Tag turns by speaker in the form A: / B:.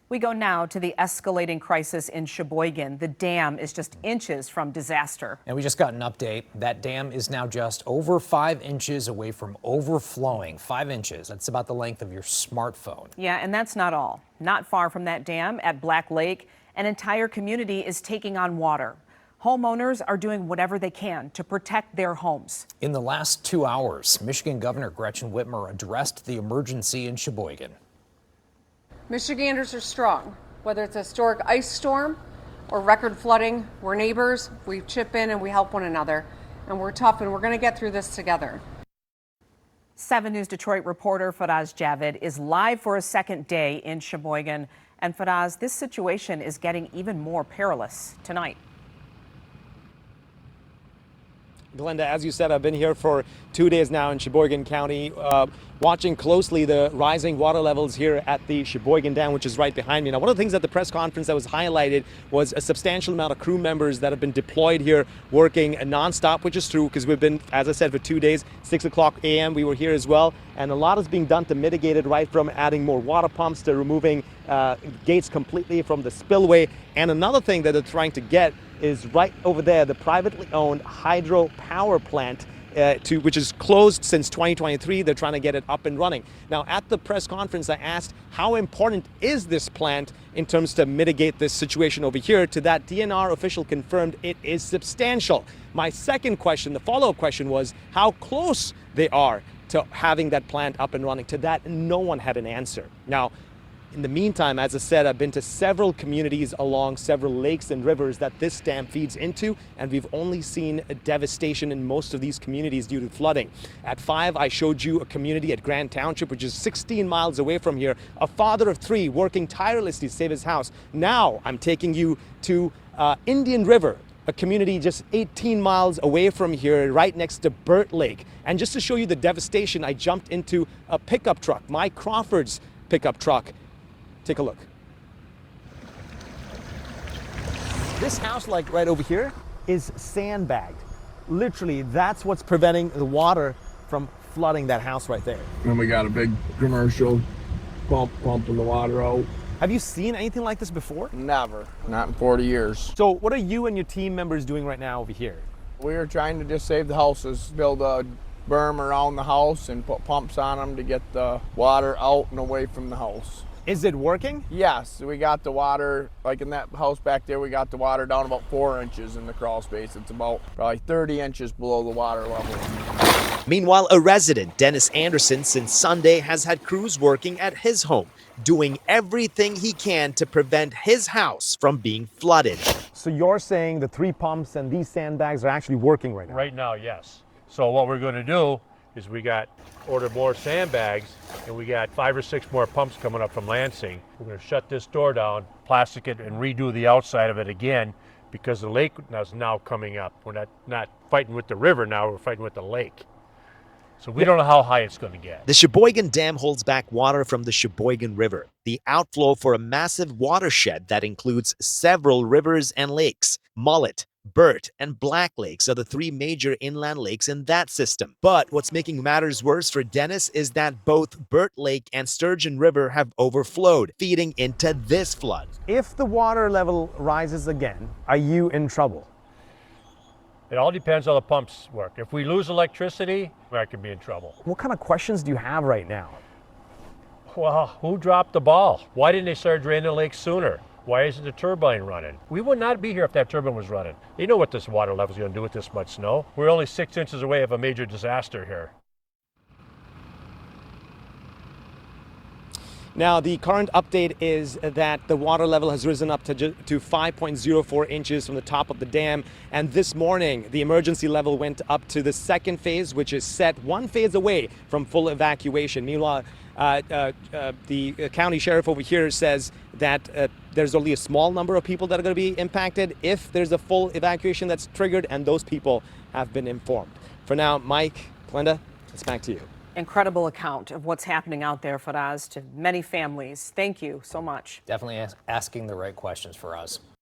A: We go now to the escalating crisis in Cheboygan. The dam is just inches from disaster.
B: And we just got an update. That dam is now just over 5 inches away from overflowing. 5 inches. That's about the length of your smartphone.
A: Yeah, and that's not all. Not far from that dam at Black Lake, an entire community is taking on water. Homeowners are doing whatever they can to protect their homes.
B: In the last 2 hours, Michigan Governor Gretchen Whitmer addressed the emergency in Cheboygan.
C: Michiganders are strong. Whether it's a historic ice storm or record flooding, we're neighbors, we chip in and we help one another. And we're tough and we're going to get through this together.
A: 7 News Detroit reporter Faraz Javid is live for a second day in Cheboygan. And Faraz, this situation is getting even more perilous tonight.
D: Glenda, as you said, I've been here for 2 days now in Cheboygan County, watching closely the rising water levels here at the Cheboygan Dam, which is right behind me. Now, one of the things at the press conference that was highlighted was a substantial amount of crew members that have been deployed here working nonstop, which is true because we've been, as I said, for 2 days, 6 o'clock a.m. we were here as well. And a lot is being done to mitigate it, right from adding more water pumps to removing gates completely from the spillway. And another thing that they're trying to get is right over there, the privately owned hydro power plant, which is closed since 2023. They're trying to get it up and running. Now, at the press conference, I asked how important is this plant in terms to mitigate this situation over here. To that, DNR official confirmed it is substantial. My second question, the follow-up question, was how close they are to having that plant up and running. To that, no one had an answer. Now, in the meantime, as I said, I've been to several communities along several lakes and rivers that this dam feeds into, and we've only seen a devastation in most of these communities due to flooding. At 5, I showed you a community at Grand Township, which is 16 miles away from here, a father of 3 working tirelessly to save his house. Now I'm taking you to Indian River, a community just 18 miles away from here, right next to Burt Lake. And just to show you the devastation, I jumped into a pickup truck, my Crawford's pickup truck. Take a look. This house, like right over here, is sandbagged. Literally, that's what's preventing the water from flooding that house right there.
E: And we got a big commercial pumping the water out.
D: Have you seen anything like this before?
E: Never, not in 40 years.
D: So what are you and your team members doing right now over here?
E: We are trying to just save the houses, build a berm around the house and put pumps on them to get the water out and away from the house.
D: Is it working?
E: Yes, we got the water, like in that house back there, we got the water down about 4 inches in the crawl space. It's about probably 30 inches below the water level.
F: Meanwhile, a resident, Dennis Anderson, since Sunday has had crews working at his home, doing everything he can to prevent his house from being flooded.
D: So you're saying the 3 pumps and these sandbags are actually working right now?
G: Right now, yes. So what we're going to do is we ordered more sandbags, and we got 5 or 6 more pumps coming up from Lansing. We're going to shut this door down, plastic it, and redo the outside of it again because the lake is now coming up. We're not fighting with the river now, we're fighting with the lake. So we don't know how high it's going to get.
F: The Cheboygan Dam holds back water from the Cheboygan River, the outflow for a massive watershed that includes several rivers and lakes. Mullet, Burt, and Black Lakes are the 3 major inland lakes in that system. But what's making matters worse for Dennis is that both Burt Lake and Sturgeon River have overflowed, feeding into this flood.
D: If the water level rises again, are you in trouble?
G: It all depends how the pumps work. If we lose electricity, I could be in trouble.
D: What kind of questions do you have right now?
G: Well, who dropped the ball? Why didn't they start draining the lake sooner? Why isn't the turbine running? We would not be here if that turbine was running. You know what this water level is going to do with this much snow. We're only 6 inches away of a major disaster here.
D: Now, the current update is that the water level has risen up to 5.04 inches from the top of the dam. And this morning, the emergency level went up to the 2nd phase, which is set 1 phase away from full evacuation. Meanwhile, the county sheriff over here says that there's only a small number of people that are going to be impacted if there's a full evacuation that's triggered, and those people have been informed. For now, Mike, Glenda, it's back to you.
A: Incredible account of what's happening out there, Faraz, to many families. Thank you so much.
B: Definitely asking the right questions for us.